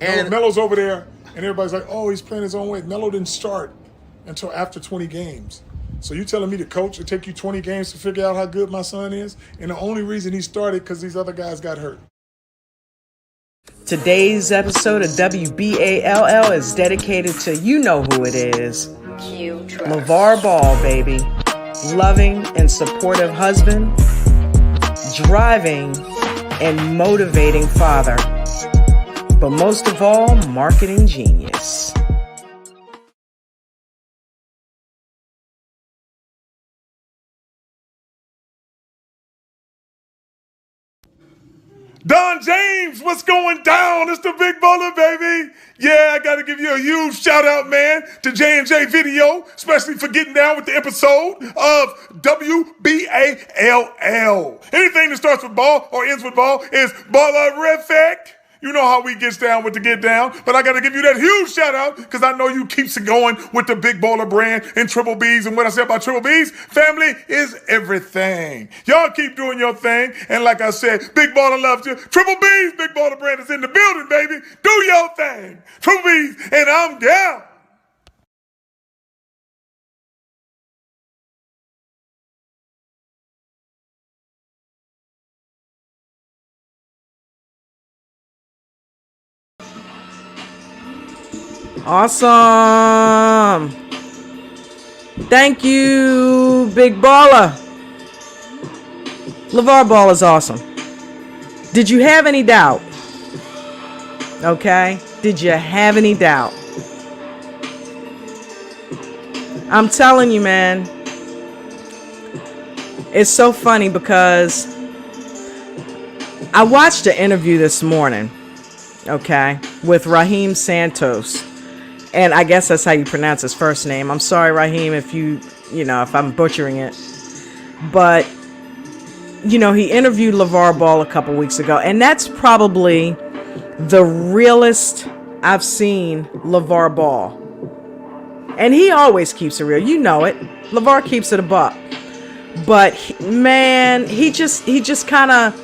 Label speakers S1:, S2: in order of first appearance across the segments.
S1: And
S2: Melo's over there, and everybody's like, oh, he's playing his own way. Melo didn't start until after 20 games. So you telling me the coach it take you 20 games to figure out how good my son is? And the only reason he started because these other guys got hurt.
S1: today's episode of WBALL is dedicated to you know who it is. LaVar Ball, baby. Loving and supportive husband. Driving and motivating father. But most of all, marketing genius.
S2: Don James, what's going down? It's the Big Baller, baby. Yeah, I got to give you a huge shout out, man, to J&J Video, especially for getting down with the episode of WBALL. Anything that starts with ball or ends with ball is ballerific. You know how we gets down with the get down, but I got to give you that huge shout out because I know you keeps it going with the Big Baller brand and Triple B's. And what I say about Triple B's, family is everything. Y'all keep doing your thing. And like I said, Big Baller loves you. Triple B's, Big Baller brand is in the building, baby. Do your thing. Triple B's, and I'm down.
S1: Awesome. Thank you, Big Baller. LaVar Ball is awesome. Did you have any doubt? Okay. Did you have any doubt? I'm telling you, man. It's so funny because I watched an interview this morning, okay, with Raheem Santos. And I guess that's how you pronounce his first name. I'm sorry, Raheem, if if I'm butchering it. But, he interviewed LaVar Ball a couple weeks ago. And that's probably the realest I've seen LaVar Ball. And he always keeps it real. You know it. LaVar keeps it a buck. But, he just kind of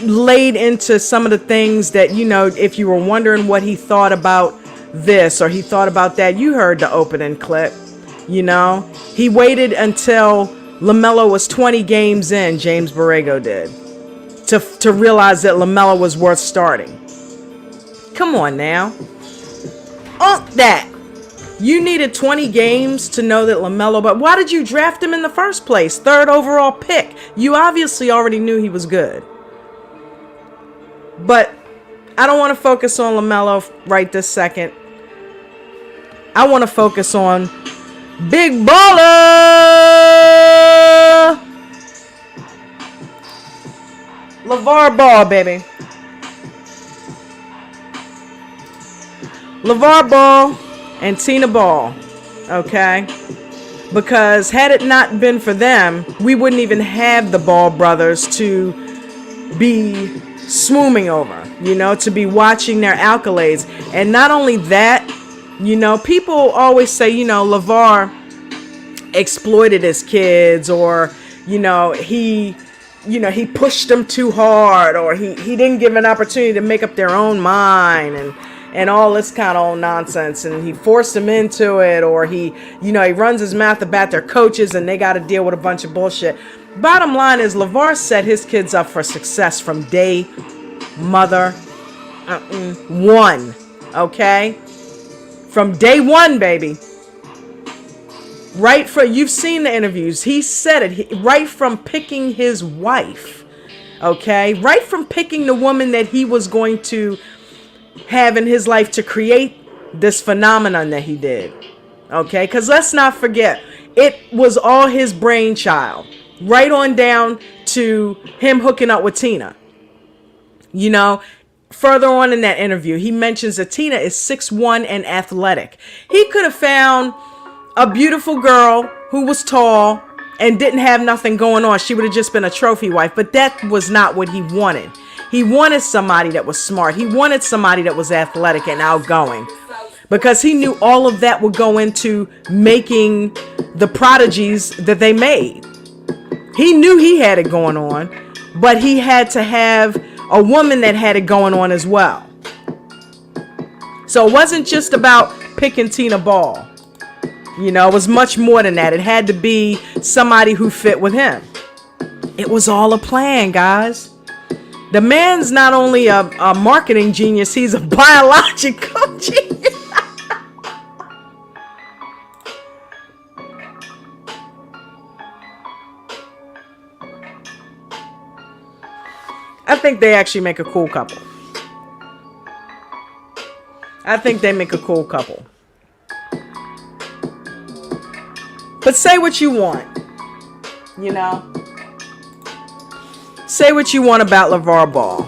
S1: laid into some of the things that, if you were wondering what he thought about this or he thought about that, you heard the opening clip. He waited until LaMelo was 20 games in, James Borrego did, to realize that LaMelo was worth starting. Come on now. That. You needed 20 games to know that LaMelo, but why did you draft him in the first place? 3rd overall pick. You obviously already knew he was good. But I don't want to focus on LaMelo right this second. I want to focus on Big Baller. LaVar Ball, baby. LaVar Ball and Tina Ball. Okay? Because had it not been for them, we wouldn't even have the Ball brothers to be swooming over, to be watching their accolades. And not only that, people always say, LaVar exploited his kids, or, he pushed them too hard, or he didn't give an opportunity to make up their own mind, and all this kind of nonsense, and he forced them into it, or he runs his mouth about their coaches and they got to deal with a bunch of bullshit. Bottom line is, LaVar set his kids up for success from day one. Okay? From day one, baby. You've seen the interviews. He said it. Right from picking his wife. Okay? Right from picking the woman that he was going to have in his life to create this phenomenon that he did. Okay? Because let's not forget, it was all his brainchild. Right on down to him hooking up with Tina. Further on in that interview, he mentions that Tina is 6'1" and athletic. He could have found a beautiful girl who was tall and didn't have nothing going on. She would have just been a trophy wife, but that was not what he wanted. He wanted somebody that was smart. He wanted somebody that was athletic and outgoing, because he knew all of that would go into making the prodigies that they made. He knew he had it going on, but he had to have a woman that had it going on as well. So it wasn't just about picking Tina Ball. You know, it was much more than that. It had to be somebody who fit with him. It was all a plan, guys. The man's not only a marketing genius, he's a biological genius. I think they actually make a cool couple. I think they make a cool couple. But say what you want, you know. Say what you want about LaVar Ball.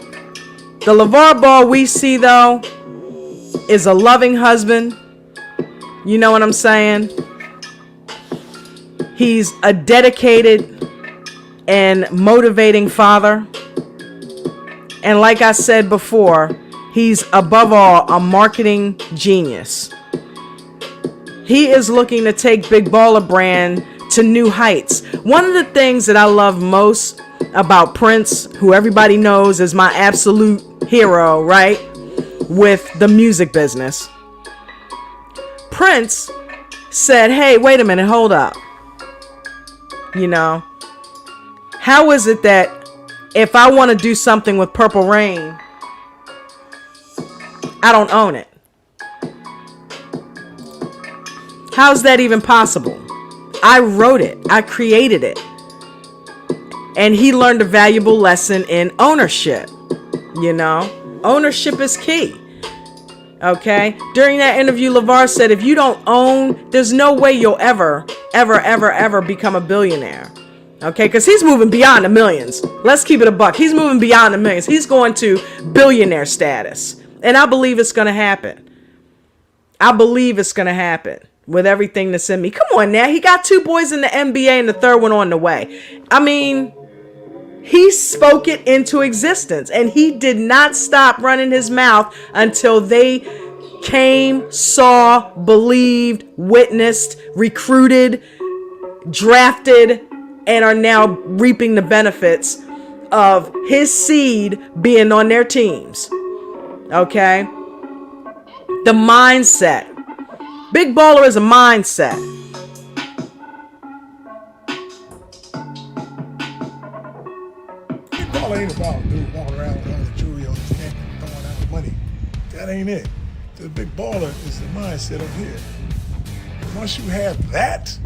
S1: The LaVar Ball we see, though, is a loving husband. You know what I'm saying? He's a dedicated and motivating father. And like I said before, he's above all a marketing genius. He is looking to take Big Baller brand to new heights. One of the things that I love most about Prince, who everybody knows is my absolute hero, right? With the music business. Prince said, hey, wait a minute, hold up. You know, how is it that if I want to do something with Purple Rain, I don't own it? How's that even possible? I wrote it. I created it. And he learned a valuable lesson in ownership. You know, ownership is key. Okay. During that interview, LaVar said, if you don't own, there's no way you'll ever become a billionaire. Okay. Because he's moving beyond the millions. Let's keep it a buck. He's moving beyond the millions. He's going to billionaire status. And I believe it's going to happen. I believe it's going to happen. With everything that's in me. Come on now. He got 2 boys in the NBA and the 3rd one on the way. I mean, he spoke it into existence. And he did not stop running his mouth until they came, saw, believed, witnessed, recruited, drafted, and are now reaping the benefits of his seed being on their teams. Okay? The mindset. Big Baller is a mindset.
S2: Big Baller ain't about dude walking around with all the jewelry on his neck and throwing out money. That ain't it. The Big Baller is the mindset up here. Once you have that,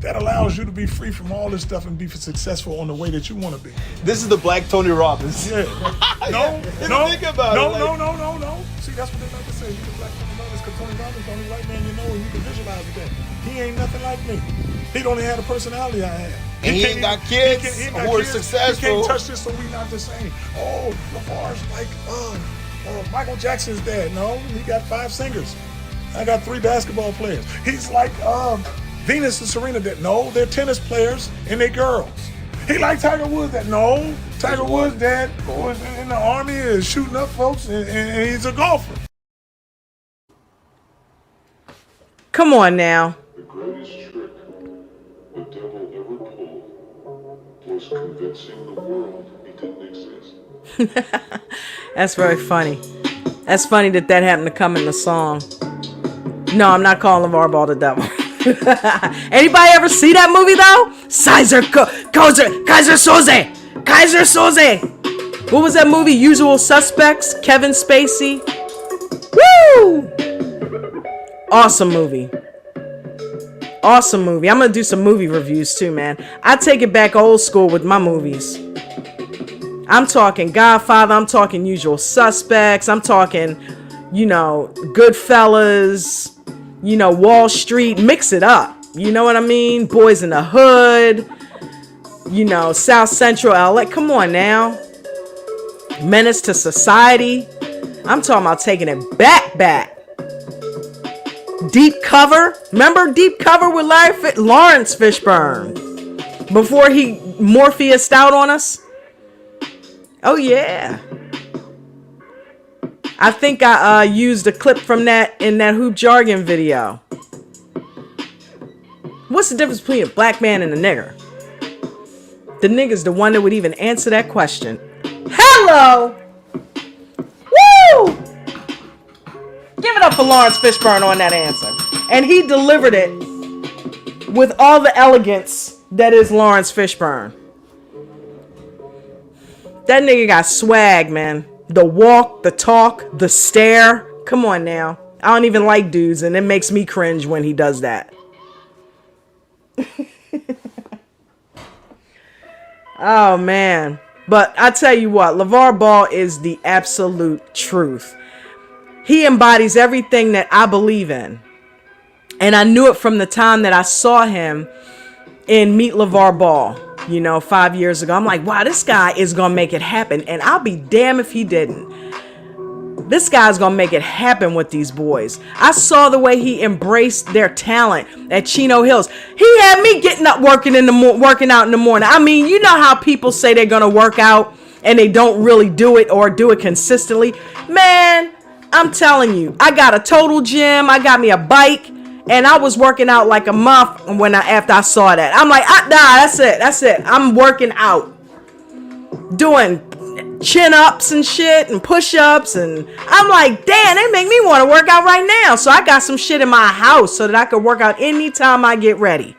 S2: that allows you to be free from all this stuff and be successful on the way that you want to be.
S3: This is the Black Tony Robbins.
S2: Yeah. No.
S3: Think about it.
S2: No. See, that's what they like to say. You're the Black Tony Robbins because Tony Robbins, the only white man you know, and you can visualize that. He ain't nothing like me. He don't even have the personality I have.
S3: And he ain't got kids who are successful.
S2: He can't touch this, so we not the same. Oh, LaVar's like Michael Jackson's dad. No, he got 5 singers. I got 3 basketball players. He's like Venus and Serena did. No, they're tennis players and they're girls. He like Tiger Woods that. No, Tiger Woods' dad was in the army is shooting up folks and he's a golfer.
S1: Come on now.
S4: The greatest trick the devil ever pulled was convincing the world he didn't exist.
S1: That's very funny. That's funny that happened to come in the song. No, I'm not calling LaVar Ball the devil. Anybody ever see that movie though? Kaiser Soze. What was that movie? Usual Suspects. Kevin Spacey. Woo! Awesome movie. Awesome movie. I'm gonna do some movie reviews too, man. I take it back old school with my movies. I'm talking Godfather. I'm talking Usual Suspects. I'm talking, Goodfellas. Wall Street. Mix it up. You know what I mean? Boys in the Hood. South Central LA. Come on now. Menace to Society. I'm talking about taking it back. Deep Cover. Remember Deep Cover with Lawrence Fishburne? Before he Morpheused out on us? Oh, yeah. I think I used a clip from that in that Hoop Jargon video. What's the difference between a black man and a nigger? The nigger's the one that would even answer that question. Hello! up for Lawrence Fishburne on that answer. And he delivered it with all the elegance that is Lawrence Fishburne. That nigga got swag, man. The walk, the talk, the stare. Come on now. I don't even like dudes, and it makes me cringe when he does that. Oh, man. But I tell you what, LaVar Ball is the absolute truth. He embodies everything that I believe in. And I knew it from the time that I saw him in Meet LaVar Ball, 5 years ago. I'm like, wow, this guy is going to make it happen. And I'll be damned if he didn't. This guy's going to make it happen with these boys. I saw the way he embraced their talent at Chino Hills. He had me getting up working out in the morning. I mean, you know how people say they're going to work out and they don't really do it or do it consistently. Man, I'm telling you, I got a total gym. I got me a bike. And I was working out like a month after I saw that. I'm like, that's it. I'm working out. Doing chin-ups and shit and push-ups. And I'm like, damn, they make me want to work out right now. So I got some shit in my house so that I could work out anytime I get ready.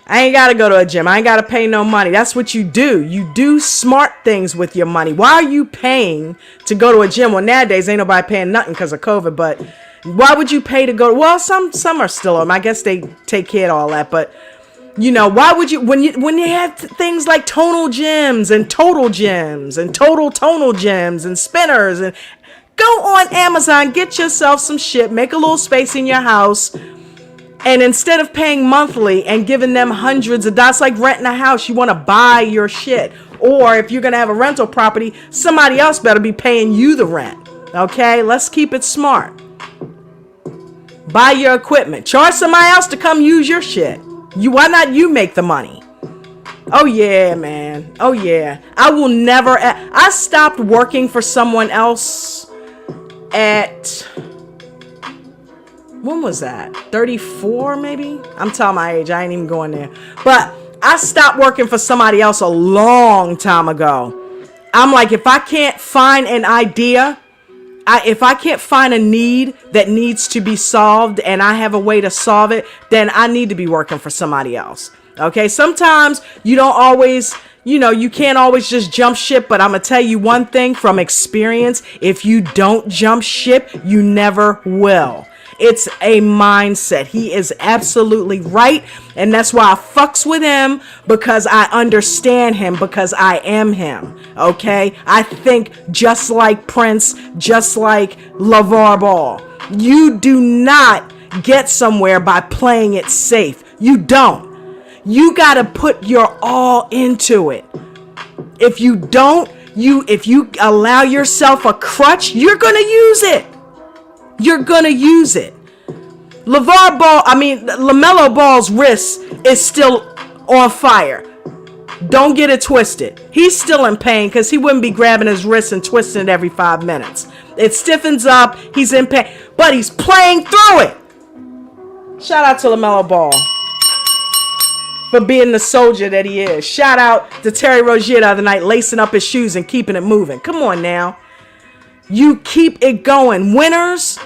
S1: I ain't got to go to a gym. I ain't got to pay no money. That's what you do. You do smart things with your money. Why are you paying to go to a gym? Well, nowadays ain't nobody paying nothing because of COVID, but why would you pay to go? Well, some are still on. I guess they take care of all that, but why would you when you have things like tonal gyms and total gyms and total tonal gyms and spinners, and go on Amazon, get yourself some shit, make a little space in your house, and instead of paying monthly and giving them hundreds of dollars, like renting a house, you want to buy your shit. Or if you're going to have a rental property, somebody else better be paying you the rent. Okay, let's keep it smart. Buy your equipment. Charge somebody else to come use your shit. Why not you make the money? Oh yeah, man. Oh yeah. I will never. I stopped working for someone else at, when was that? 34 maybe? I'm telling my age. I ain't even going there. But I stopped working for somebody else a long time ago. I'm like, if I can't find an idea, if I can't find a need that needs to be solved and I have a way to solve it, then I need to be working for somebody else. Okay, sometimes you don't always, you can't always just jump ship, but I'm going to tell you one thing from experience. If you don't jump ship, you never will. It's a mindset. He is absolutely right. And that's why I fucks with him, because I understand him, because I am him. Okay. I think just like Prince, just like LaVar Ball. You do not get somewhere by playing it safe. You don't. You got to put your all into it. If you don't, if you allow yourself a crutch, you're going to use it. You're going to use it. LaMelo Ball's wrist is still on fire. Don't get it twisted. He's still in pain because he wouldn't be grabbing his wrist and twisting it every 5 minutes. It stiffens up. He's in pain, but he's playing through it. Shout out to LaMelo Ball for being the soldier that he is. Shout out to Terry Rozier the other night, lacing up his shoes and keeping it moving. Come on now. You keep it going. Winners,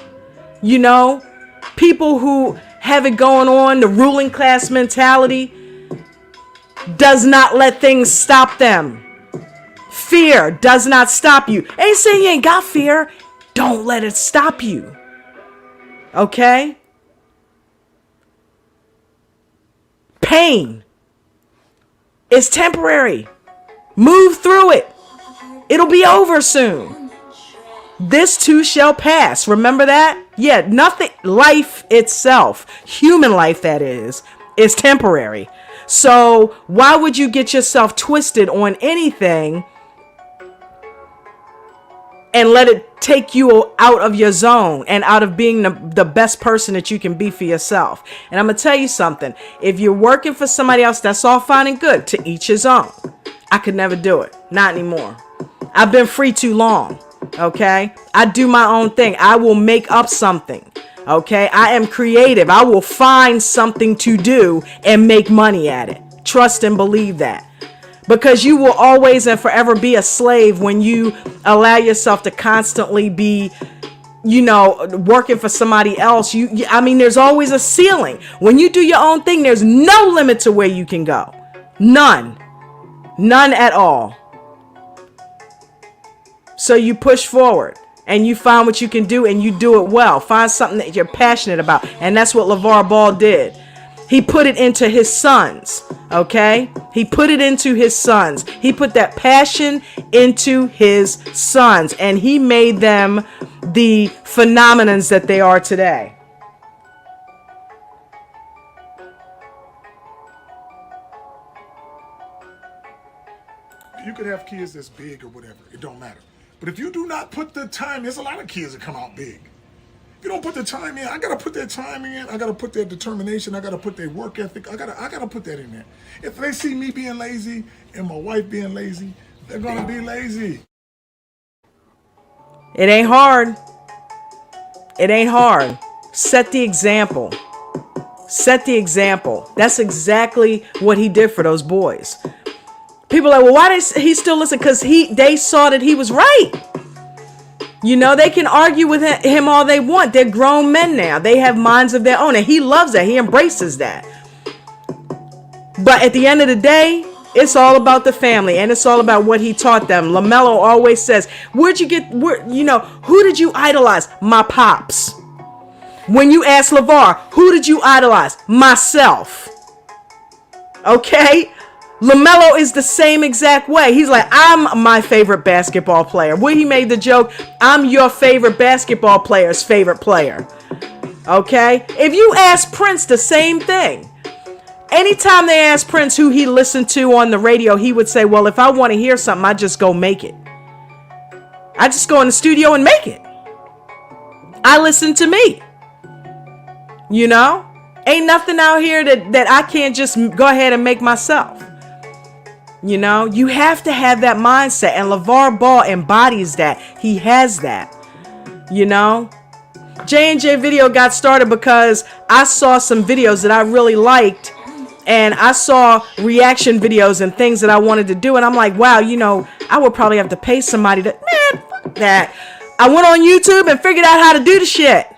S1: people who have it going on, the ruling class mentality, does not let things stop them. Fear does not stop you. I ain't saying you ain't got fear. Don't let it stop you. Okay? Pain is temporary. Move through it. It'll be over soon. This too shall pass. Remember that? Yeah, nothing, life itself, human life that is temporary. So why would you get yourself twisted on anything and let it take you out of your zone and out of being the best person that you can be for yourself? And I'm going to tell you something. If you're working for somebody else, that's all fine and good. To each his own. I could never do it. Not anymore. I've been free too long. Okay? I do my own thing. I will make up something. Okay? I am creative. I will find something to do and make money at it. Trust and believe that. Because you will always and forever be a slave when you allow yourself to constantly be working for somebody else. I mean, there's always a ceiling. When you do your own thing, there's no limit to where you can go. None at all. So you push forward and you find what you can do and you do it well. Find something that you're passionate about. And that's what LaVar Ball did. He put it into his sons. Okay? He put it into his sons. He put that passion into his sons, and he made them the phenomenons that they are today.
S2: You could have kids that's big or whatever. It don't matter. But if you do not put the time, there's a lot of kids that come out big. If you don't put the time in, I gotta put that time in. I gotta put that determination. I gotta put that work ethic. I gotta put that in there. If they see me being lazy and my wife being lazy, they're gonna be lazy.
S1: It ain't hard. It ain't hard. Set the example. Set the example. That's exactly what he did for those boys. People are like, well, why did he still listen? Because they saw that he was right. They can argue with him all they want. They're grown men now. They have minds of their own, and he loves that. He embraces that. But at the end of the day, it's all about the family, and it's all about what he taught them. LaMelo always says, who did you idolize? My pops. When you ask LaVar, who did you idolize? Myself. Okay? LaMelo is the same exact way. He's like, I'm my favorite basketball player. When he made the joke, I'm your favorite basketball player's favorite player. Okay? If you ask Prince the same thing, anytime they asked Prince who he listened to on the radio, he would say, well, if I want to hear something, I just go make it. I just go in the studio and make it. I listen to me. Ain't nothing out here that I can't just go ahead and make myself. You have to have that mindset, and LaVar Ball embodies that. He has that. J&J Video got started because I saw some videos that I really liked, and I saw reaction videos and things that I wanted to do, and I'm like, wow, I would probably have to pay somebody to, man, fuck that. I went on YouTube and figured out how to do the shit.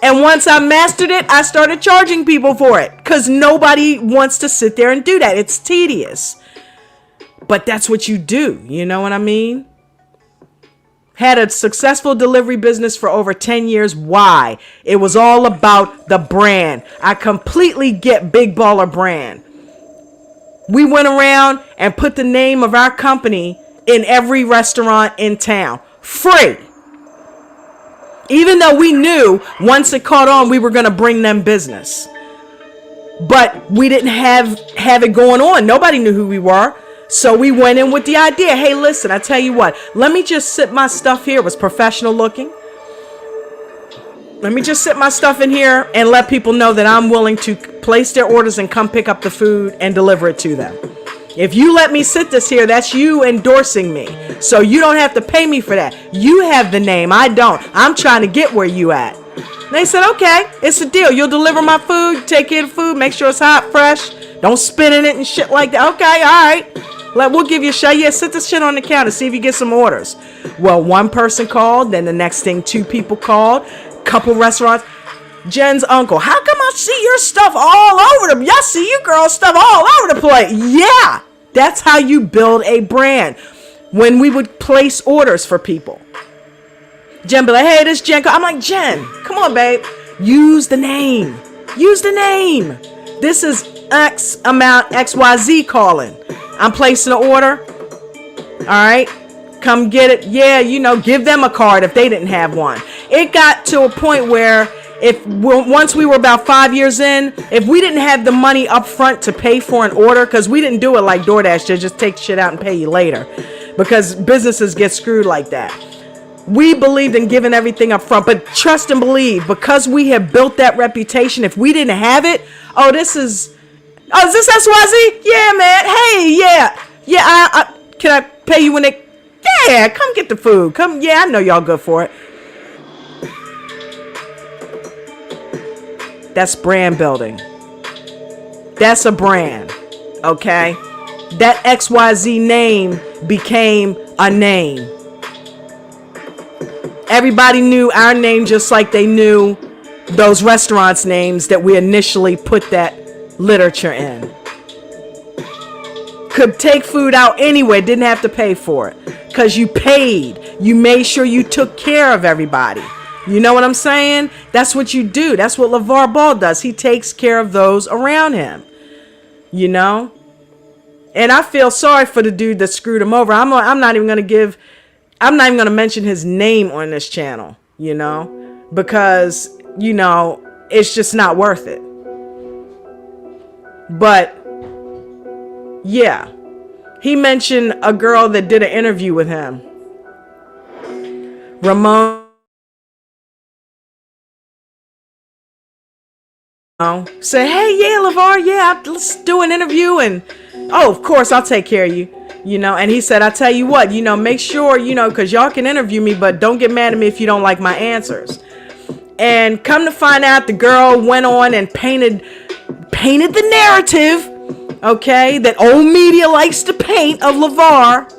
S1: And once I mastered it, I started charging people for it, because nobody wants to sit there and do that. It's tedious. But that's what you do. You know what I mean? Had a successful delivery business for over 10 years. Why? It was all about the brand. I completely get Big Baller brand. We went around and put the name of our company in every restaurant in town. Free. Even though we knew once it caught on, we were going to bring them business. But we didn't have it going on. Nobody knew who we were. So we went in with the idea, hey, listen, I tell you what, let me just sit my stuff here. It was professional looking. Let me just sit my stuff in here and let people know that I'm willing to place their orders and come pick up the food and deliver it to them. If you let me sit this here, that's you endorsing me. So you don't have to pay me for that. You have the name. I don't. I'm trying to get where you at. And they said, okay, it's a deal. You'll deliver my food, take care of the food, make sure it's hot, fresh. Don't spit in it and shit like that. Okay, all right. We'll give you a shot. Yeah, sit this shit on the counter. See if you get some orders. Well, one person called. Then the next thing, 2 people called. Couple restaurants. Jen's uncle, how come I see your stuff all over the, y'all see you girls stuff all over the place? Yeah, that's how you build a brand. When we would place orders for people, Jen be like, hey, this Jen. I'm like, Jen, come on, babe. Use the name. Use the name. This is X amount XYZ calling. I'm placing an order. All right. Come get it. Yeah, give them a card if they didn't have one. It got to a point where once we were about 5 years in, if we didn't have the money up front to pay for an order, because we didn't do it like DoorDash, they just take shit out and pay you later, because businesses get screwed like that. We believed in giving everything up front, but trust and believe, because we have built that reputation, if we didn't have it, is this XYZ? Yeah, man. Hey, yeah. Can I pay you when they, yeah, come get the food. Come, yeah, I know y'all good for it. That's brand building. That's a brand, okay? That XYZ name became a name. Everybody knew our name just like they knew those restaurants' names that we initially put that literature in. Could take food out anyway, didn't have to pay for it. Because you paid. You made sure you took care of everybody. You know what I'm saying? That's what you do. That's what LaVar Ball does. He takes care of those around him. You know? And I feel sorry for the dude that screwed him over. I'm not even going to mention his name on this channel, you know? Because, you know, it's just not worth it. But yeah, he mentioned a girl that did an interview with him. Ramon said, hey, yeah, LaVar, yeah, let's do an interview. And, oh, of course, I'll take care of you. You know, and he said, I tell you what, you know, make sure, you know, because y'all can interview me, but don't get mad at me if you don't like my answers. And come to find out, the girl went on and painted the narrative, okay, that old media likes to paint of LaVar.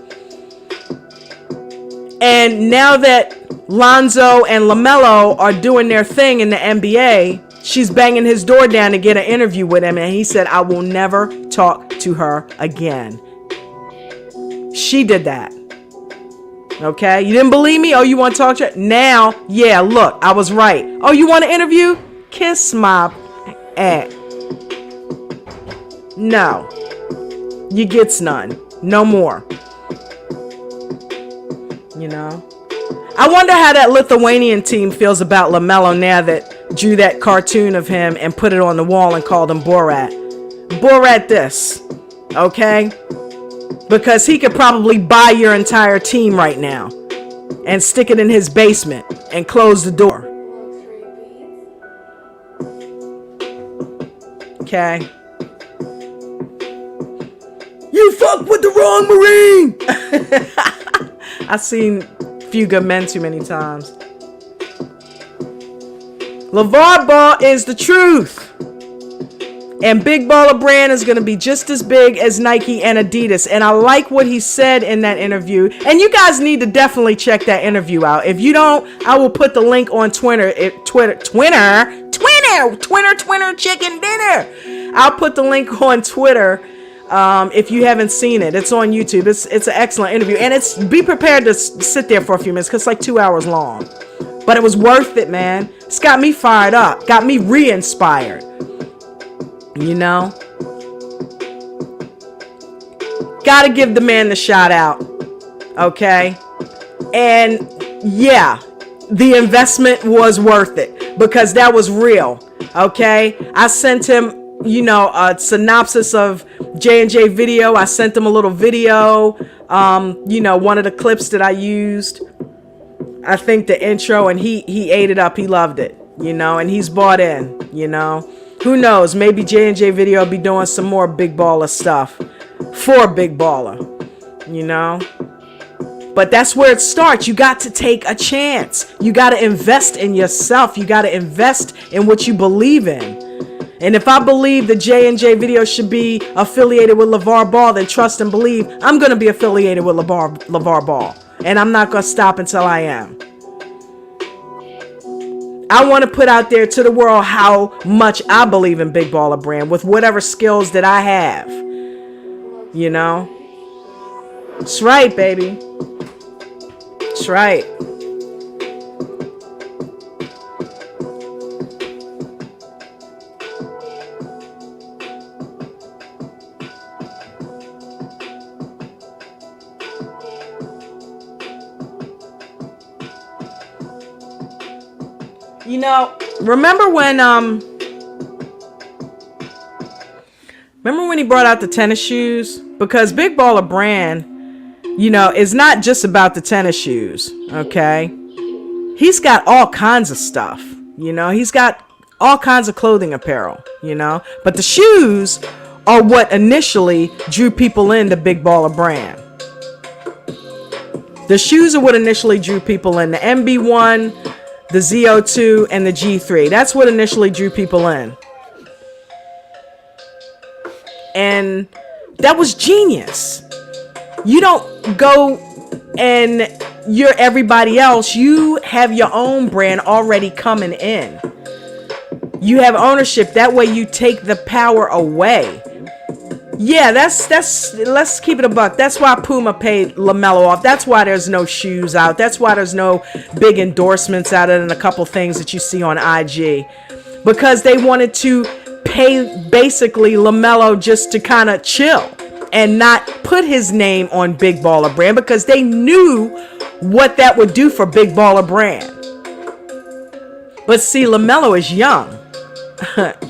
S1: And now that Lonzo and LaMelo are doing their thing in the NBA, she's banging his door down to get an interview with him. And he said, I will never talk to her again. She did that. Okay, you didn't believe me? Oh, you want to talk to her? Now, yeah, look, I was right. Oh, you want to interview? Kiss my ass. No. You gets none. No more. You know? I wonder how that Lithuanian team feels about LaMelo now that drew that cartoon of him and put it on the wall and called him Borat. Borat this. Okay? Because he could probably buy your entire team right now and stick it in his basement and close the door. Okay. You fucked with the wrong Marine! I've seen Few Good Men too many times. LaVar Ball is the truth. And Big Baller Brand is going to be just as big as Nike and Adidas. And I like what he said in that interview. And you guys need to definitely check that interview out. If you don't, I will put the link on Twitter chicken dinner. I'll put the link on Twitter if you haven't seen it. It's on YouTube. It's an excellent interview. And be prepared to sit there for a few minutes because it's like 2 hours long. But it was worth it, man. It's got me fired up. Got me re-inspired. You know, gotta give the man the shout out. Okay. And yeah, the investment was worth it because that was real. Okay. I sent him, you know, a synopsis of J&J video. I sent him a little video. You know, one of the clips that I used, I think the intro, and he ate it up. He loved it, you know, and he's bought in, you know. Who knows? Maybe J&J Video will be doing some more Big Baller stuff for Big Baller, you know? But that's where it starts. You got to take a chance. You got to invest in yourself. You got to invest in what you believe in. And if I believe that J&J Video should be affiliated with LaVar Ball, then trust and believe I'm going to be affiliated with LaVar Ball. And I'm not going to stop until I am. I want to put out there to the world how much I believe in Big Baller Brand with whatever skills that I have. You know? That's right, baby. That's right. You know, remember when he brought out the tennis shoes? Because Big Baller Brand, you know, is not just about the tennis shoes, okay? He's got all kinds of stuff, you know? He's got all kinds of clothing apparel, you know? But the shoes are what initially drew people into Big Baller Brand. The shoes are what initially drew people in. The MB1, the ZO2, and the G3. That's what initially drew people in. And that was genius. You don't go and you're everybody else. You have your own brand already coming in. You have ownership. That way you take the power away. Yeah, let's keep it a buck. That's why Puma paid LaMelo off. That's why there's no shoes out. That's why there's no big endorsements out of it and a couple things that you see on IG. Because they wanted to pay basically LaMelo just to kind of chill and not put his name on Big Baller Brand, because they knew what that would do for Big Baller Brand. But see, LaMelo is young.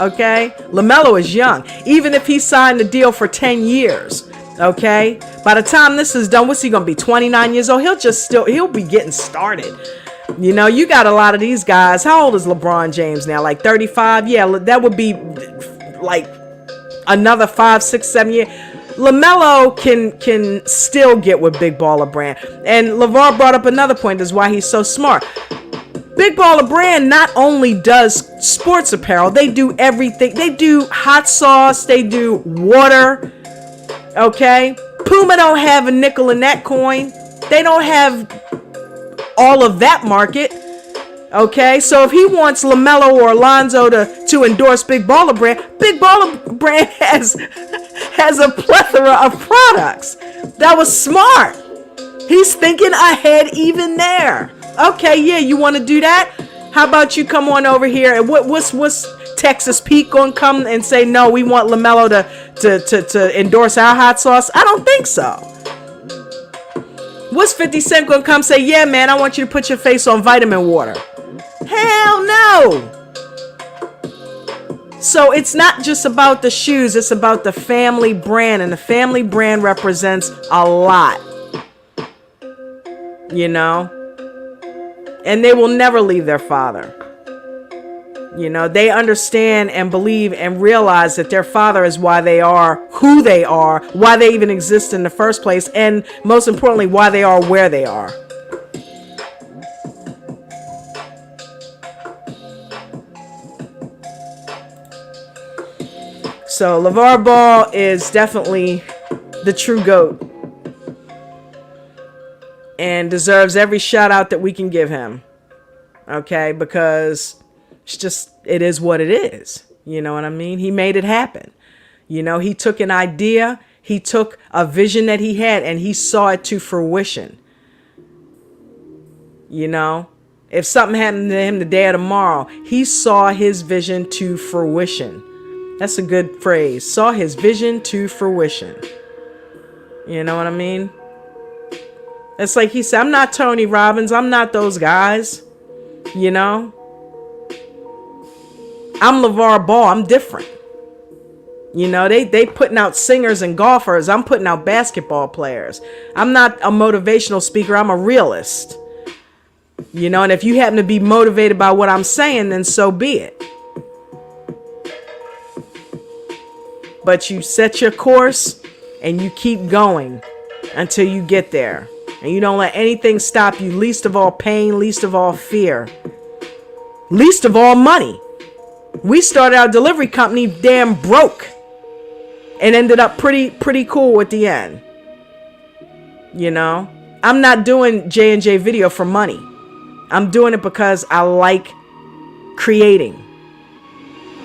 S1: Okay? LaMelo is young. Even if he signed the deal for 10 years, okay? By the time this is done, what's he going to be, 29 years old? He'll be getting started. You know, you got a lot of these guys. How old is LeBron James now? Like 35? Yeah, that would be like another 5, 6, 7 years. LaMelo can still get with Big Baller Brand. And LaVar brought up another point. That's why he's so smart. Big Baller Brand not only does sports apparel, they do everything. They do hot sauce, they do water, okay? Puma don't have a nickel in that coin. They don't have all of that market, okay? So if he wants LaMelo or Alonzo to endorse Big Baller Brand has a plethora of products. That was smart. He's thinking ahead even there. Okay, yeah, you want to do that? How about you come on over here and what's Texas Pete gonna come and say no? We want LaMelo to endorse our hot sauce? I don't think so. What's 50 Cent gonna come say? Yeah, man, I want you to put your face on vitamin water. Hell no. So it's not just about the shoes, it's about the family brand, and the family brand represents a lot. You know? And they will never leave their father. You know, they understand and believe and realize that their father is why they are who they are, why they even exist in the first place, and most importantly, why they are where they are. So LaVar Ball is definitely the true GOAT and deserves every shout out that we can give him. Okay, because it is what it is. You know what I mean? He made it happen. You know, he took an idea, he took a vision that he had, and he saw it to fruition. You know, if something happened to him today or tomorrow, he saw his vision to fruition. That's a good phrase. Saw his vision to fruition. You know what I mean? It's like he said, I'm not Tony Robbins. I'm not those guys. You know? I'm LaVar Ball. I'm different. You know, they putting out singers and golfers. I'm putting out basketball players. I'm not a motivational speaker. I'm a realist. You know, and if you happen to be motivated by what I'm saying, then so be it. But you set your course and you keep going until you get there. And you don't let anything stop you, least of all pain, least of all fear, least of all money. We started our delivery company damn broke and ended up pretty cool at the end. You know, I'm not doing J&J video for money. I'm doing it because I like creating.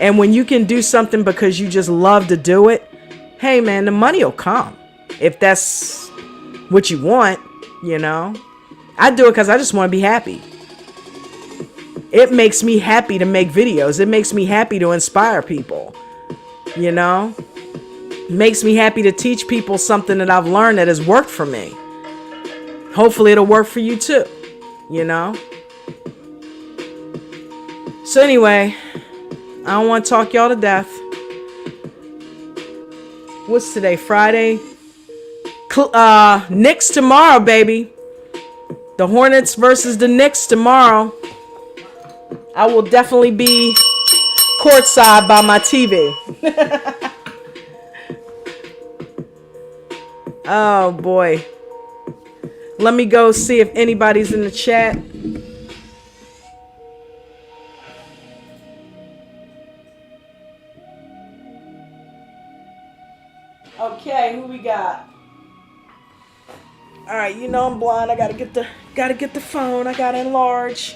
S1: And when you can do something because you just love to do it, hey man, the money will come. If that's what you want, you know. I do it because I just want to be happy. It makes me happy to make videos. It makes me happy to inspire people. You know. It makes me happy to teach people something that I've learned that has worked for me. Hopefully it'll work for you too. You know. So anyway, I don't want to talk y'all to death. What's today? Friday? Knicks tomorrow, baby. The Hornets versus the Knicks tomorrow. I will definitely be courtside by my TV. Oh boy. Let me go see if anybody's in the chat. Okay, who we got? All right, you know I'm blind. I gotta get the phone. I gotta enlarge.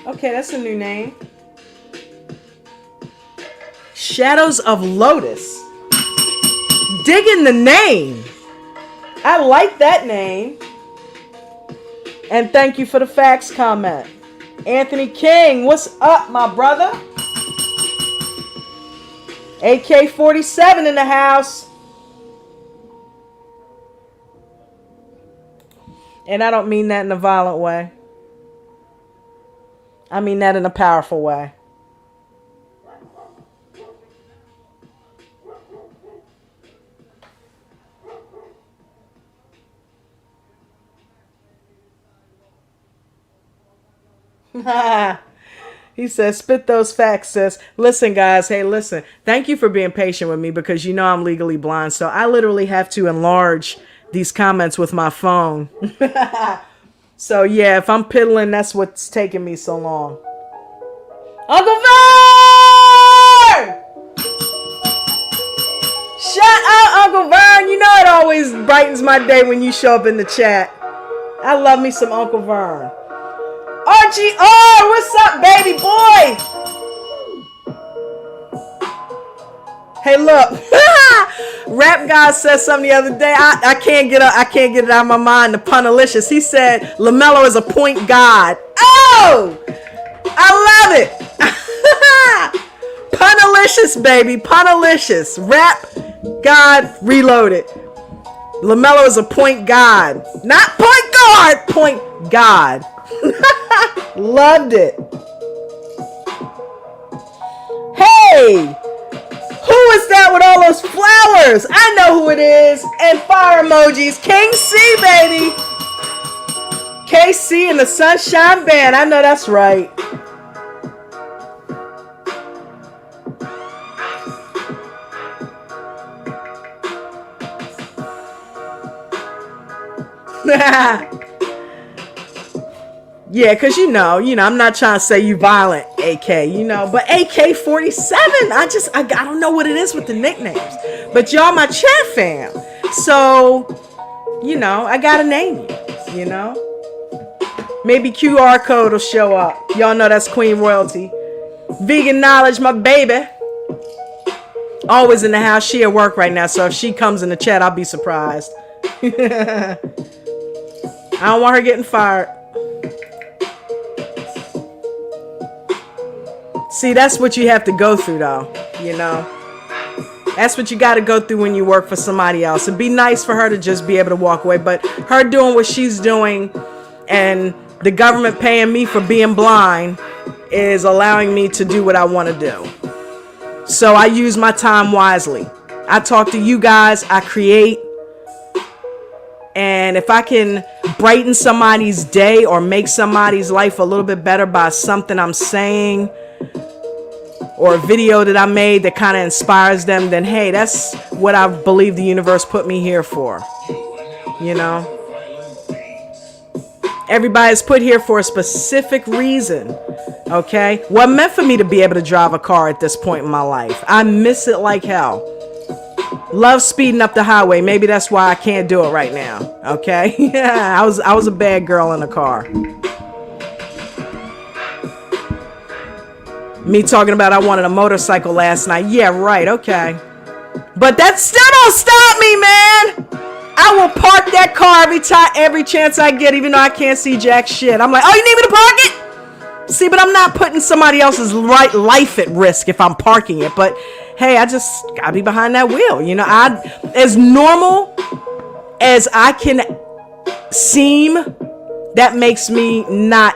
S1: Okay, that's a new name. Shadows of Lotus. Digging the name. I like that name. And thank you for the facts comment. Anthony King, what's up, my brother? AK-47 in the house. And I don't mean that in a violent way. I mean that in a powerful way. He says, spit those facts, sis. Listen, guys. Hey, listen. Thank you for being patient with me because you know I'm legally blind. So I literally have to enlarge these comments with my phone. So, yeah, if I'm piddling, that's what's taking me so long. Uncle Vern! Shout out, Uncle Vern. You know it always brightens my day when you show up in the chat. I love me some Uncle Vern. RGR, what's up, baby boy? Hey, look. Rap God said something the other day. I can't get it out of my mind. The punalicious. He said LaMelo is a point god. Oh, I love it. Punalicious, baby. Punalicious. Rap God reloaded. LaMelo is a point god, not point guard. Point god. Loved it. Hey. Who is that with all those flowers? I know who it is. And fire emojis. King C, baby. KC and the Sunshine Band. I know that's right. Yeah, because you know, I'm not trying to say you violent, AK, but AK-47, I don't know what it is with the nicknames. But y'all my chat fam. So, I gotta name you, Maybe QR code will show up. Y'all know that's Queen Royalty. Vegan Knowledge, my baby. Always in the house. She at work right now, so if she comes in the chat, I'll be surprised. I don't want her getting fired. See, that's what you have to go through, though, That's what you got to go through when you work for somebody else. It'd be nice for her to just be able to walk away, but her doing what she's doing and the government paying me for being blind is allowing me to do what I want to do. So I use my time wisely. I talk to you guys, I create, and if I can brighten somebody's day or make somebody's life a little bit better by something I'm saying, or a video that I made that kind of inspires them, then hey, that's what I believe the universe put me here for. Everybody's put here for a specific reason. Okay? Wasn't meant for me to be able to drive a car at this point in my life. I miss it like hell. Love speeding up the highway. Maybe that's why I can't do it right now. Okay? Yeah, I was a bad girl in a car. Me talking about I wanted a motorcycle last night. Yeah, right. Okay. But that still don't stop me, man. I will park that car every chance I get, even though I can't see jack shit. I'm like, oh, you need me to park it? See, but I'm not putting somebody else's life at risk if I'm parking it. But hey, I just gotta be behind that wheel. As normal as I can seem, that makes me not.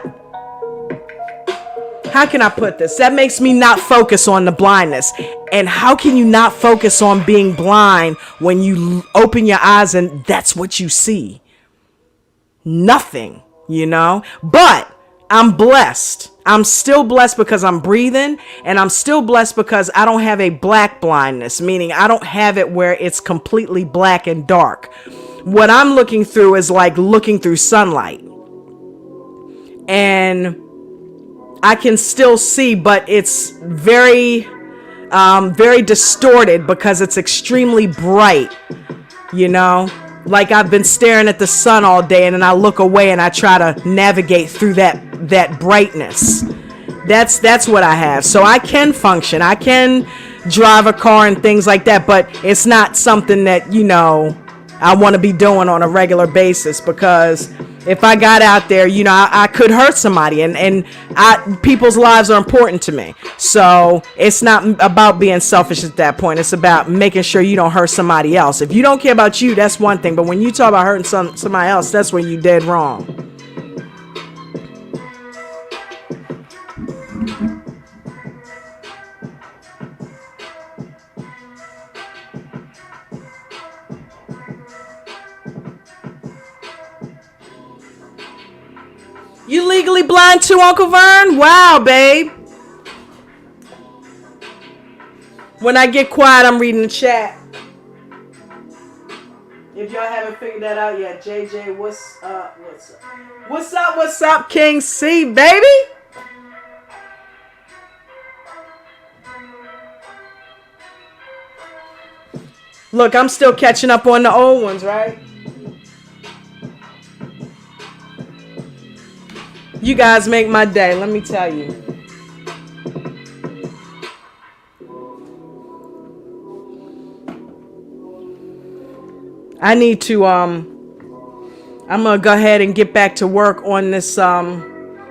S1: How can I put this? That makes me not focus on the blindness. And how can you not focus on being blind when you open your eyes and that's what you see? Nothing, But I'm blessed. I'm still blessed because I'm breathing, and I'm still blessed because I don't have a black blindness, meaning I don't have it where it's completely black and dark. What I'm looking through is like looking through sunlight. And I can still see, but it's very very distorted because it's extremely bright, you know, like I've been staring at the sun all day and then I look away and I try to navigate through that brightness. That's what I have. So I can function, I can drive a car and things like that, but it's not something that, you know, I want to be doing on a regular basis, because if I got out there, you know, I could hurt somebody, and people's lives are important to me. So it's not about being selfish at that point. It's about making sure you don't hurt somebody else. If you don't care about you, that's one thing. But when you talk about hurting somebody else, that's when you dead wrong. You legally blind too, Uncle Vern? Wow, babe. When I get quiet, I'm reading the chat. If y'all haven't figured that out yet, JJ, what's up? What's up? What's up? What's up, King C, baby? Look, I'm still catching up on the old ones, right? You guys make my day, let me tell you. I need to I'm gonna go ahead and get back to work on this on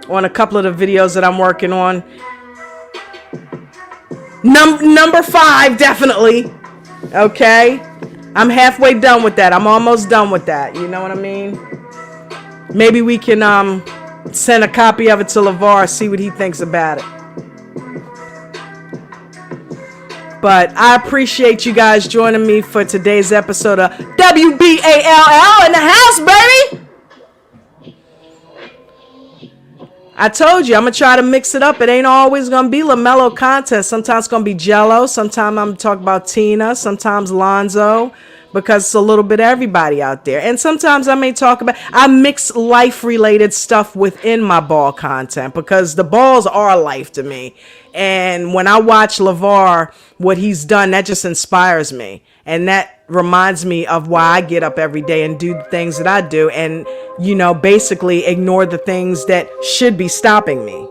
S1: a couple of the videos that I'm working on. Number 5, definitely. Okay, I'm halfway done with that. I'm almost done with that, you know what I mean? Maybe we can send a copy of it to LaVar, see what he thinks about it. But I appreciate you guys joining me for today's episode of WBALL in the house, baby. I told you, I'm going to try to mix it up. It ain't always going to be LaMELO content. Sometimes it's going to be Jello. Sometimes I'm going to talk about Tina. Sometimes Lonzo. Because it's a little bit of everybody out there. And sometimes I may talk about, I mix life-related stuff within my ball content, because the balls are life to me. And when I watch LaVar, what he's done, that just inspires me. And that reminds me of why I get up every day and do the things that I do. And, you know, basically ignore the things that should be stopping me.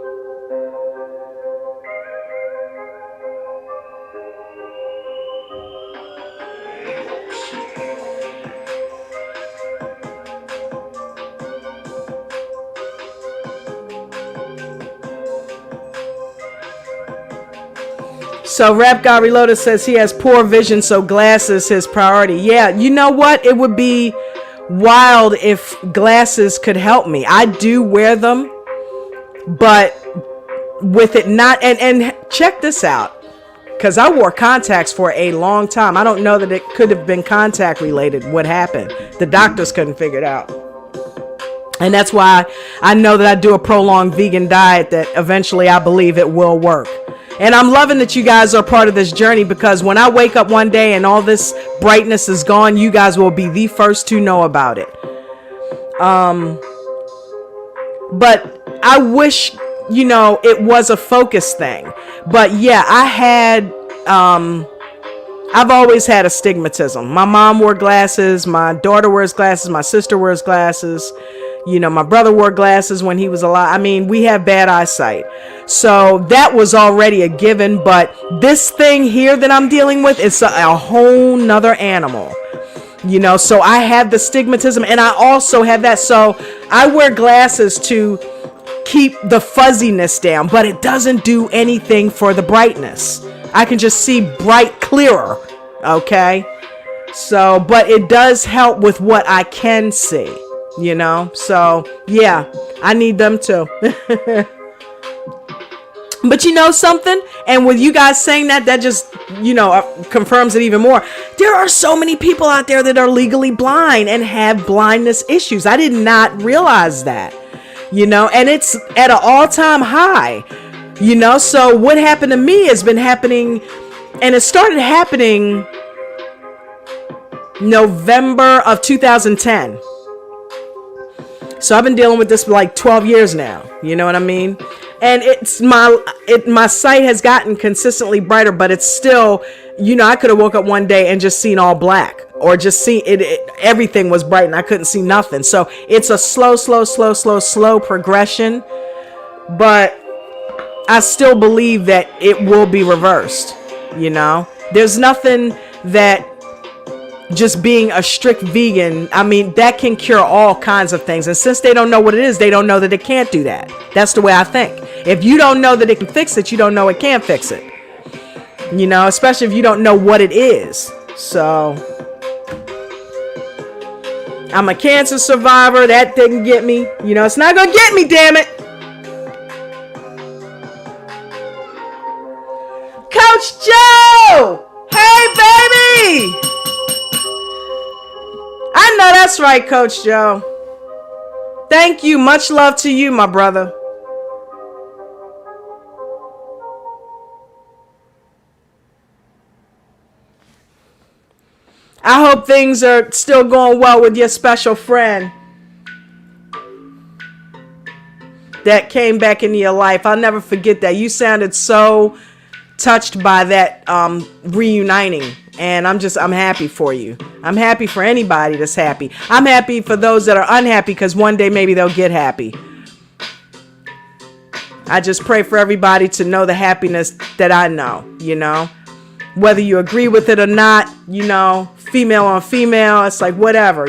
S1: So Rap God Reloaded says he has poor vision, so glasses his priority. Yeah, you know what? It would be wild if glasses could help me. I do wear them, but with it not, and check this out, because I wore contacts for a long time. I don't know that it could have been contact related. What happened? The doctors couldn't figure it out. And that's why I know that I do a prolonged vegan diet that eventually I believe it will work. And I'm loving that you guys are part of this journey, because when I wake up one day and all this brightness is gone, you guys will be the first to know about it. But I wish, you know, it was a focus thing. But yeah, I've always had astigmatism. My mom wore glasses, my daughter wears glasses, my sister wears glasses. You know, my brother wore glasses when he was alive. I mean, we have bad eyesight. So that was already a given. But this thing here that I'm dealing with is a whole nother animal. You know, so I have the stigmatism, and I also have that. So I wear glasses to keep the fuzziness down, but it doesn't do anything for the brightness. I can just see bright clearer. Okay. So, but it does help with what I can see. You know, so yeah, I need them too. But you know something? And with you guys saying that, that just, you know, confirms it even more. There are so many people out there that are legally blind and have blindness issues. I did not realize that, you know, and it's at an all-time high, you know. So what happened to me has been happening, and it started happening November of 2010. So I've been dealing with this for like 12 years now. You know what I mean? and my sight has gotten consistently brighter, but it's still, I could have woke up one day and just seen all black, or just see everything was bright and I couldn't see nothing. So it's a slow progression, but I still believe that it will be reversed. There's nothing that just being a strict vegan, that can cure all kinds of things. And since they don't know what it is, they don't know that it can't do that. That's the way I think. If you don't know that it can fix it, you don't know it can't fix it. Especially if you don't know what it is. So, I'm a cancer survivor. That didn't get me. It's not going to get me, damn it. Coach Joe! Hey, baby! I know that's right, Coach Joe. Thank you. Much love to you, my brother. I hope things are still going well with your special friend that came back into your life. I'll never forget that. You sounded so touched by that reuniting, and I'm happy for you. I'm happy for anybody that's happy. I'm happy for those that are unhappy, because one day maybe they'll get happy. I just pray for everybody to know the happiness that I know, whether you agree with it or not, female on female, it's like whatever,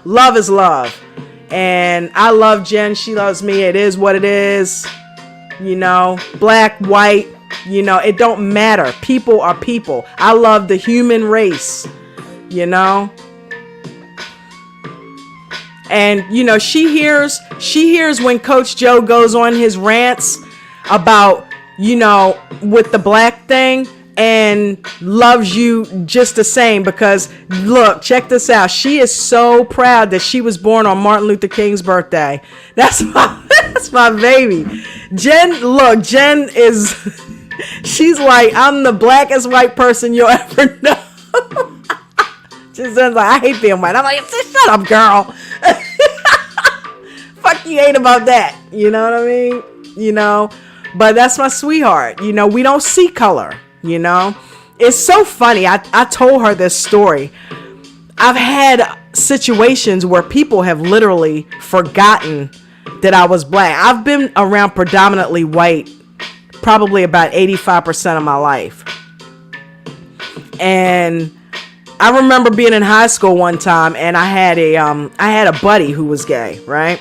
S1: love is love. And I love Jen, she loves me. It is what it is, black, white, it don't matter. People are people. I love the human race, and she hears when Coach Joe goes on his rants about, with the black thing, and loves you just the same, because look, check this out. She is so proud that she was born on Martin Luther King's birthday. That's my baby. Jen is she's like, I'm the blackest white person you'll ever know. She's like, I hate being white. I'm like, shut up, girl. Fuck you hate about that. You know what I mean? But that's my sweetheart. We don't see color. It's so funny. I told her this story. I've had situations where people have literally forgotten that I was black. I've been around predominantly white probably about 85% of my life. And I remember being in high school one time, and I had a buddy who was gay, right?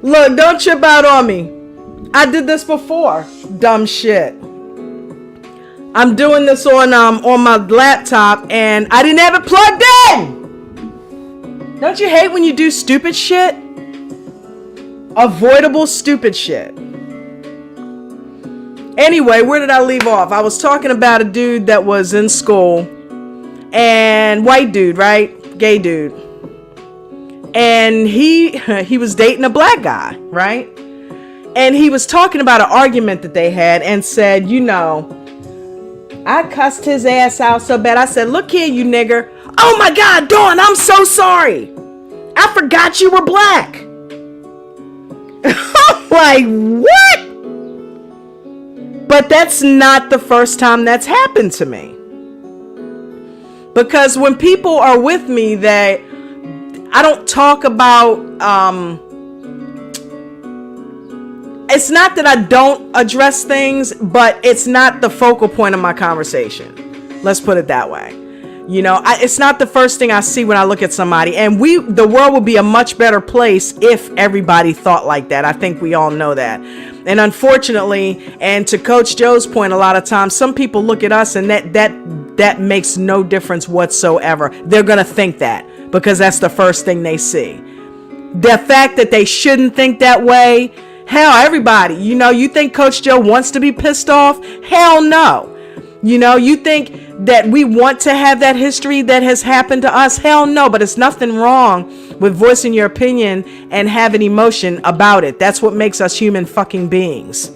S1: Look, don't trip out on me. I did this before. Dumb shit. I'm doing this on my laptop and I didn't have it plugged in. Don't you hate when you do stupid shit? Avoidable stupid shit. Anyway, where did I leave off? I was talking about a dude that was in school, and white dude, right? Gay dude. And he was dating a black guy, right? And he was talking about an argument that they had and said, you know, I cussed his ass out so bad. I said, look here, you nigger. Oh my God, Dawn, I'm so sorry. I forgot you were black. I'm like, what? But that's not the first time that's happened to me. Because when people are with me, that I don't talk about, it's not that I don't address things, but it's not the focal point of my conversation. Let's put it that way. You know, it's not the first thing I see when I look at somebody. And the world would be a much better place if everybody thought like that. I think we all know that. And unfortunately, and to Coach Joe's point, a lot of times, some people look at us and that makes no difference whatsoever. They're going to think that because that's the first thing they see. The fact that they shouldn't think that way, hell, everybody, you know, you think Coach Joe wants to be pissed off? Hell no. You know, you think that we want to have that history that has happened to us? Hell no, but it's nothing wrong with voicing your opinion and having emotion about it. That's what makes us human fucking beings.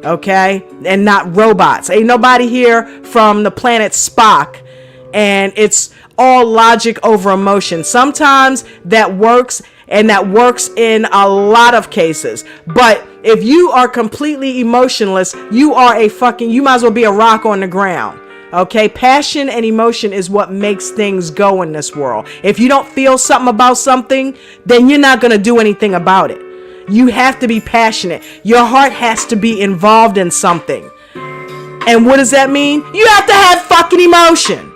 S1: Okay? And not robots. Ain't nobody here from the planet Spock. And it's all logic over emotion. Sometimes that works, and that works in a lot of cases. But if you are completely emotionless, you might as well be a rock on the ground. Okay, passion and emotion is what makes things go in this world. If you don't feel something about something, then you're not going to do anything about it. You have to be passionate. Your heart has to be involved in something. And what does that mean? You have to have fucking emotion.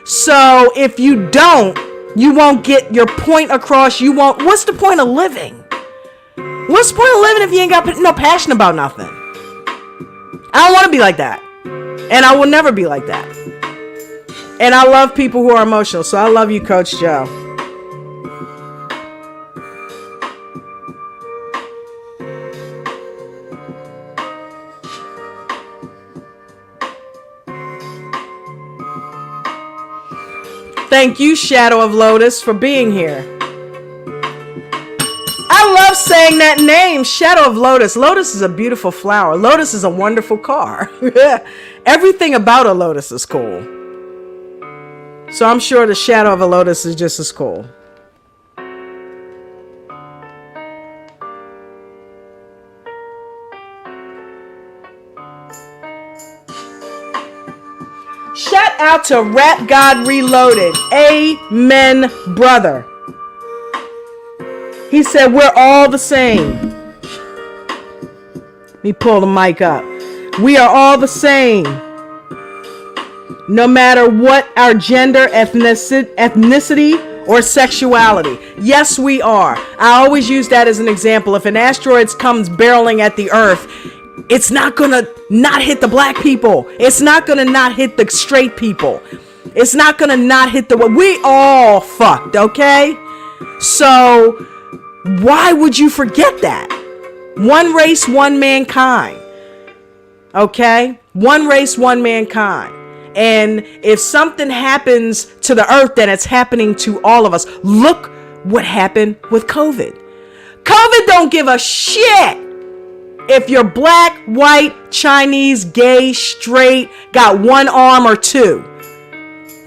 S1: So if you don't, you won't get your point across. What's the point of living? What's the point of living if you ain't got no passion about nothing? I don't want to be like that. And I will never be like that. And I love people who are emotional. So I love you, Coach Joe. Thank you, Shadow of Lotus, for being here. I love saying that name, Shadow of Lotus. Lotus is a beautiful flower. Lotus is a wonderful car. Everything about a lotus is cool. So I'm sure the shadow of a lotus is just as cool. Shout out to Rap God Reloaded. Amen, brother. He said, we're all the same. Let me pull the mic up. We are all the same. No matter what our gender, ethnicity, or sexuality. Yes, we are. I always use that as an example. If an asteroid comes barreling at the Earth, it's not gonna not hit the black people. It's not gonna not hit the straight people. It's not gonna not hit we all fucked, okay? So why would you forget that? One race, one mankind. Okay? One race, one mankind. And if something happens to the earth, then it's happening to all of us. Look what happened with COVID. COVID don't give a shit if you're black, white, Chinese, gay, straight, got one arm or two.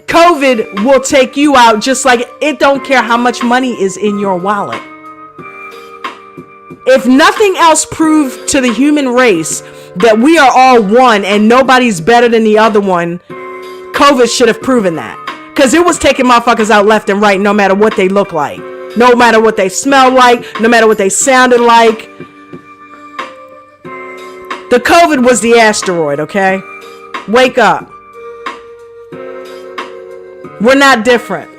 S1: COVID will take you out just like it don't care how much money is in your wallet. If nothing else proved to the human race that we are all one and nobody's better than the other one, COVID should have proven that. Because it was taking motherfuckers out left and right no matter what they look like. No matter what they smell like. No matter what they sounded like. The COVID was the asteroid, okay? Wake up. We're not different.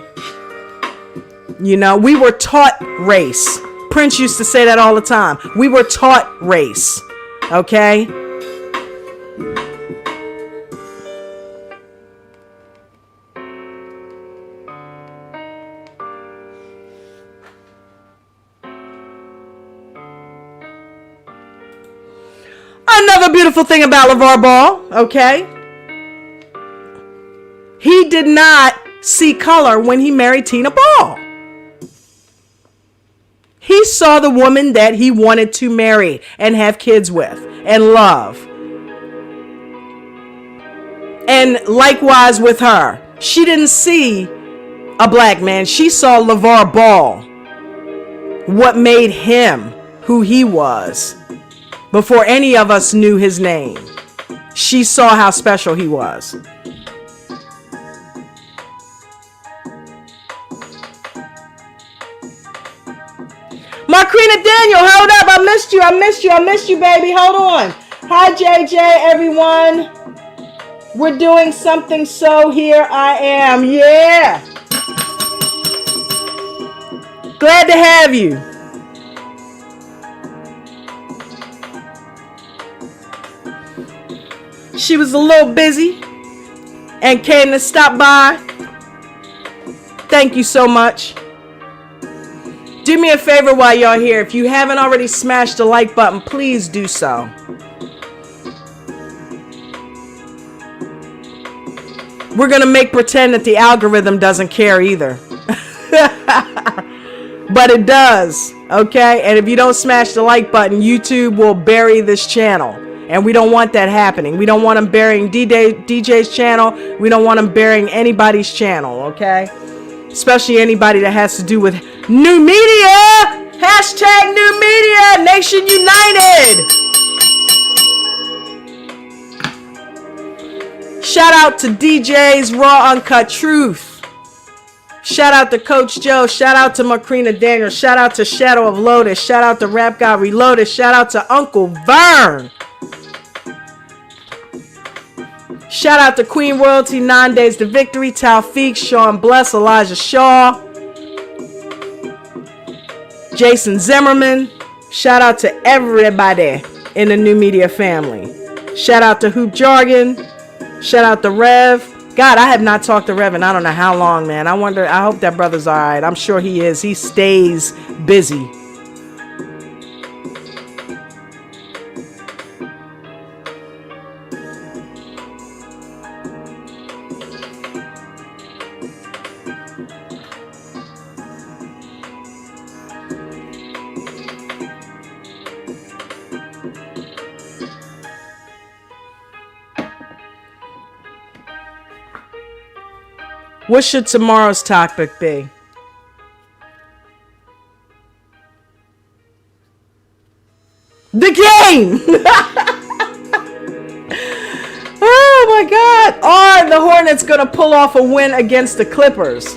S1: You know, we were taught race. Prince used to say that all the time. We were taught race. Okay? Another beautiful thing about LaVar Ball, okay? He did not see color when he married Tina Ball. He saw the woman that he wanted to marry and have kids with and love. And likewise with her. She didn't see a black man. She saw LaVar Ball. What made him who he was before any of us knew his name. She saw how special he was. Marquina Daniel, hold up. I missed you, baby. Hold on. Hi, JJ, everyone. We're doing something, so here I am. Yeah. Glad to have you. She was a little busy and came to stop by. Thank you so much. Do me a favor while y'all here. If you haven't already smashed the like button, please do so. We're going to make pretend that the algorithm doesn't care either. But it does, okay? And if you don't smash the like button, YouTube will bury this channel. And we don't want that happening. We don't want them burying DJ's channel. We don't want them burying anybody's channel, okay? Especially anybody that has to do with new media. Hashtag new media. Nation United. Shout out to DJ's Raw Uncut Truth. Shout out to Coach Joe. Shout out to Marquina Daniel. Shout out to Shadow of Lotus. Shout out to Rap God Reloaded. Shout out to Uncle Vern. Shout out to Queen Royalty, 9 Days to Victory, Taufik, Sean Bless, Elijah Shaw, Jason Zimmerman. Shout out to everybody in the new media family. Shout out to Hoop Jargon. Shout out to Rev. God, I have not talked to Rev in I don't know how long, man. I hope that brother's all right. I'm sure he is. He stays busy. What should tomorrow's topic be? The game! Oh my God. Are the Hornets going to pull off a win against the Clippers?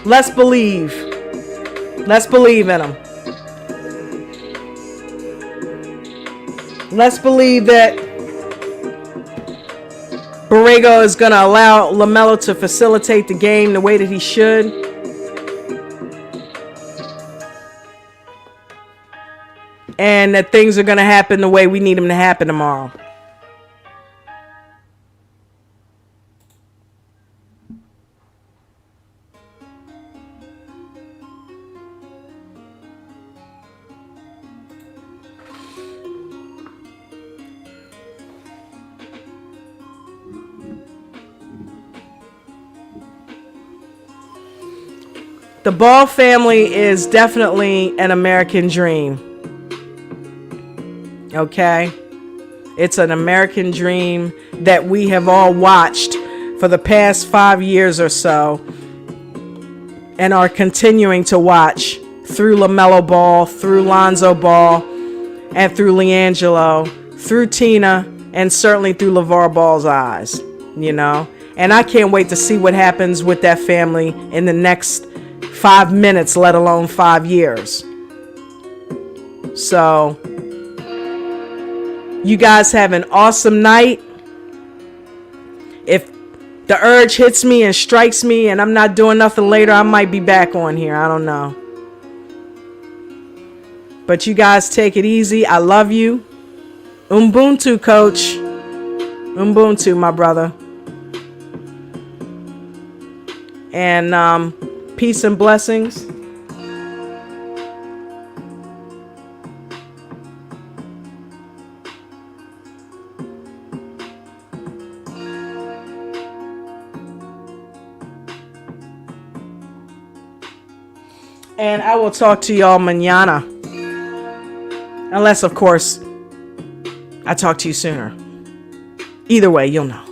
S1: Let's believe. Let's believe in them. Let's believe that Borrego is going to allow LaMelo to facilitate the game the way that he should. And that things are going to happen the way we need them to happen tomorrow. The Ball family is definitely an American dream. Okay? It's an American dream that we have all watched for the past 5 years or so and are continuing to watch through LaMelo Ball, through Lonzo Ball, and through LiAngelo, through Tina, and certainly through LaVar Ball's eyes, you know? And I can't wait to see what happens with that family in the next 5 minutes, let alone 5 years. So, you guys have an awesome night. If the urge hits me and strikes me and I'm not doing nothing later, I might be back on here. I don't know. But you guys take it easy. I love you. Ubuntu, coach. Ubuntu, my brother. And peace and blessings. And I will talk to y'all mañana. Unless, of course, I talk to you sooner. Either way, you'll know.